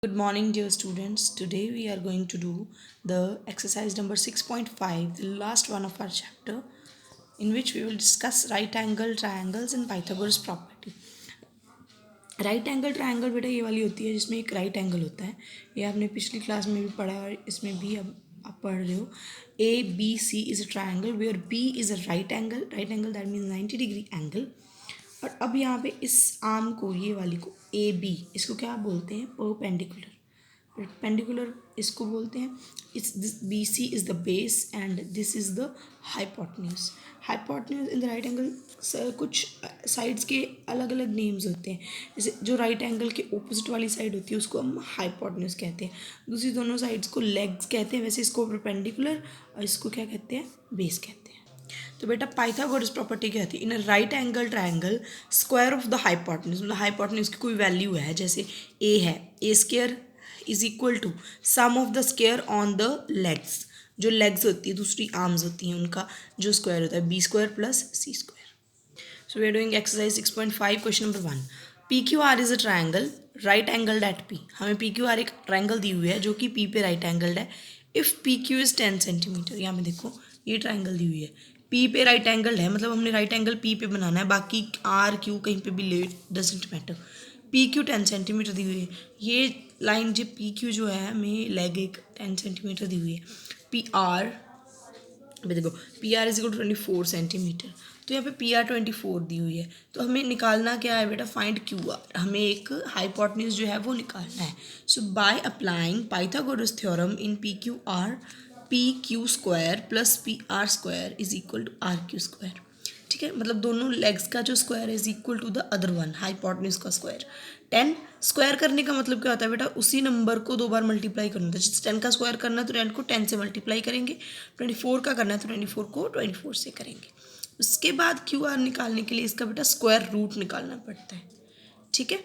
Good morning, dear students. Today we are going to do the exercise number 6.5, the last one of our chapter, in which we will discuss right angle triangles and Pythagoras property. Right angle triangle बेटा ये वाली होती है जिसमें एक right angle होता है। ये आपने पिछली क्लास में भी पढ़ा है और इसमें भी अब आप पढ़ रहे हो। A B C is a triangle where B is a right angle that means 90 degree angle. और अब यहाँ पे इस आर्म को, ये वाली को, ए बी, इसको क्या बोलते हैं? परपेंडिकुलर। परपेंडिकुलर इसको बोलते हैं। It's this B C is the base and this is the hypotenuse. Hypotenuse in the right angle कुछ साइड्स के अलग अलग नेम्स होते हैं। जैसे जो राइट एंगल के ऑपोजिट वाली साइड होती है उसको हम हाइपोटेन्यूज कहते हैं, दूसरी दोनों साइड्स को लेग्स कहते हैं। वैसे इसको परपेंडिकुलर और इसको क्या कहते हैं? बेस कहते हैं। तो बेटा पाइथागोरस प्रॉपर्टी क्या होती है? In a right angle triangle square of the hypotenuse, मतलब हाइपोटेन्यूज की कोई वैल्यू है, जैसे ए है, A square is equal to sum of the square on the legs. जो लेग्स होती है, दूसरी आर्म्स होती हैं, उनका जो स्क्वायर होता है, B square plus C square. So we are doing exercise 6.5 question number 1। P Q R is a triangle right angled at P. हमें पी क्यू आर एक ट्रायंगल दी हुई है जो कि पी पे राइट एंगल्ड है। If P Q is 10 centimetre, यहाँ पे देखो ये ट्रायंगल दी हुई है, पी पे राइट एंगल है, मतलब हमने राइट एंगल पी पे बनाना है, बाकी आर क्यू कहीं पे भी ले, doesn't matter. P Q 10 centimetre दी हुई है। ये लाइन जो पी क्यू जो है, हमें लेग एक 10 सेंटीमीटर दी हुई है। पी आर, अभी देखो P R is equal to 24 centimetre, तो यहाँ पे पी आर 24 दी हुई है। तो हमें निकालना क्या है बेटा? Find Q R. हमें एक हाइपोटेन्यूज जो है वो निकालना है। So by applying Pythagoras theorem in P Q R, P Q square plus P R square is equal to R Q square. ठीक है, मतलब दोनों लेग्स का जो square is equal to the other one, hypotenuse का square. 10 square करने का मतलब क्या होता है बेटा? उसी नंबर को दो बार मल्टीप्लाई करना होता है। जैसे 10 का स्क्वायर करना है तो 10 को 10 से मल्टीप्लाई करेंगे, 24 का करना है तो 24 को 24 से करेंगे। उसके बाद क्यू आर निकालने के लिए इसका बेटा स्क्वायर रूट निकालना पड़ता है। ठीक है,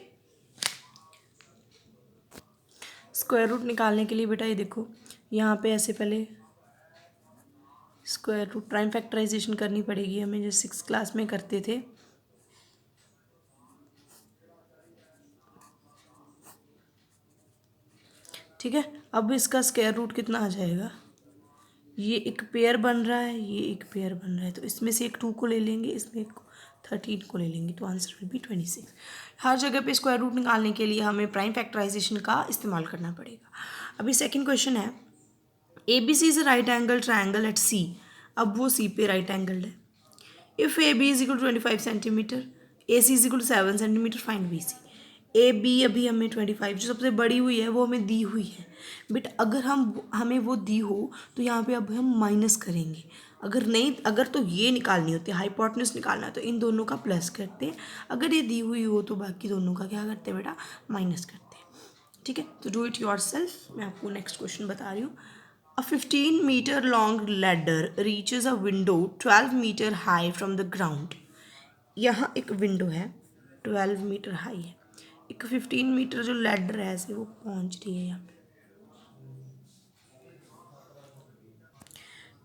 स्क्वायर रूट निकालने के लिए बेटा ये देखो, यहाँ पे ऐसे पहले स्क्वायर रूट प्राइम फैक्टराइजेशन करनी पड़ेगी हमें, जैसे 6 क्लास में करते थे। ठीक है, अब इसका स्क्वायर रूट कितना आ जाएगा? ये एक पेयर बन रहा है, ये एक पेयर बन रहा है, तो इसमें से एक 2 को ले लेंगे, इसमें एक 13 को ले लेंगे, तो आंसर विल बी 26। हर जगह पे स्क्वायर रूट निकालने के लिए हमें प्राइम फैक्टराइजेशन का इस्तेमाल करना पड़ेगा। अभी सेकंड क्वेश्चन है, A B C is right angle triangle at C. अब वो सी पे राइट एंगल है। If A B is equal to 25 centimetre, A C is equal to 7 centimetre, find B C. A B अभी हमें 25 जो सबसे बड़ी हुई है वो हमें दी हुई है। बट अगर हमें वो दी हो तो यहाँ पे अब हम माइनस करेंगे। अगर नहीं, अगर तो ये निकालनी होती है, हाइपोटेन्यूज निकालना है, तो इन दोनों का प्लस करते हैं। अगर ये दी हुई हो तो बाकी दोनों का क्या करते हैं बेटा? माइनस करते हैं। ठीक है, तो डू इट योर सेल्फ। मैं आपको नेक्स्ट क्वेश्चन बता रही हूँ। A 15-meter long ladder reaches a window 12 metre high from the ground. यहाँ एक विंडो है, 12 मीटर हाई है। एक 15 मीटर जो लैडर है ऐसे वो पहुँच रही है यहाँ पे।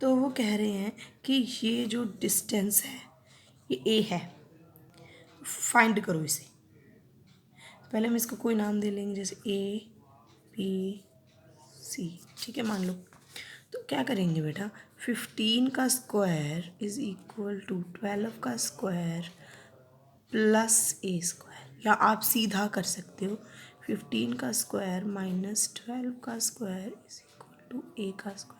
तो वो कह रहे हैं कि ये जो डिस्टेंस है ये ए है, फाइंड करो इसे। पहले हम इसको कोई नाम दे लेंगे, जैसे ए बी सी। ठीक है, मान लो। तो क्या करेंगे बेटा? 15 का स्क्वायर इज इक्वल टू 12 का स्क्वायर प्लस ए स्क्वायर, या आप सीधा कर सकते हो 15 का स्क्वायर माइनस 12 का square is equal to a का square.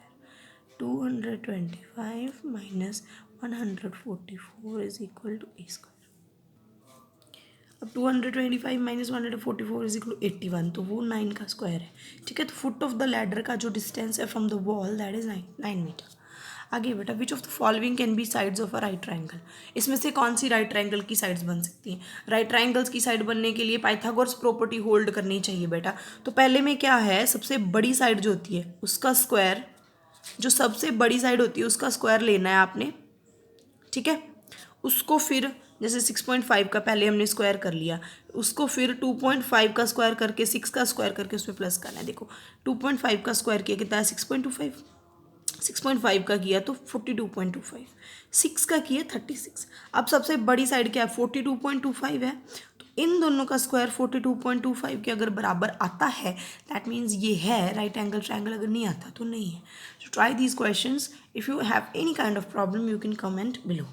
225 minus 144 is equal to a square. अब 225 माइनस 144 इज इक्वल टू 81, तो वो 9 का स्क्वायर है। ठीक है, तो फुट ऑफ द लैडर का जो डिस्टेंस है from the wall that is 9 metre. आगे बेटा, which of the following can be sides of a right triangle. इसमें से कौन सी राइट ट्राइंगल की साइड्स बन सकती हैं? राइट ट्राइंगल्स की साइड बनने के लिए पाइथागोरस प्रॉपर्टी होल्ड करनी चाहिए बेटा। तो पहले में क्या है, सबसे बड़ी साइड जो होती है उसका स्क्वायर, जो सबसे बड़ी साइड होती है उसका स्क्वायर लेना है आपने। ठीक है, उसको फिर जैसे 6.5 का पहले हमने स्क्वायर कर लिया, उसको फिर 2.5 का स्क्वायर करके 6 का स्क्वायर करके उसमें प्लस करना है। देखो 2.5 का स्क्वायर किया कितना है? 6.25। 6.5 का किया तो 42.25, 6 का किया 36। अब सबसे बड़ी साइड क्या है? 42.25 है, तो इन दोनों का स्क्वायर 42.25 के अगर बराबर आता है दैट मीन्स ये है राइट एंगल ट्रायंगल, अगर नहीं आता तो नहीं है. So try these questions. If you have any kind of problem you can comment below.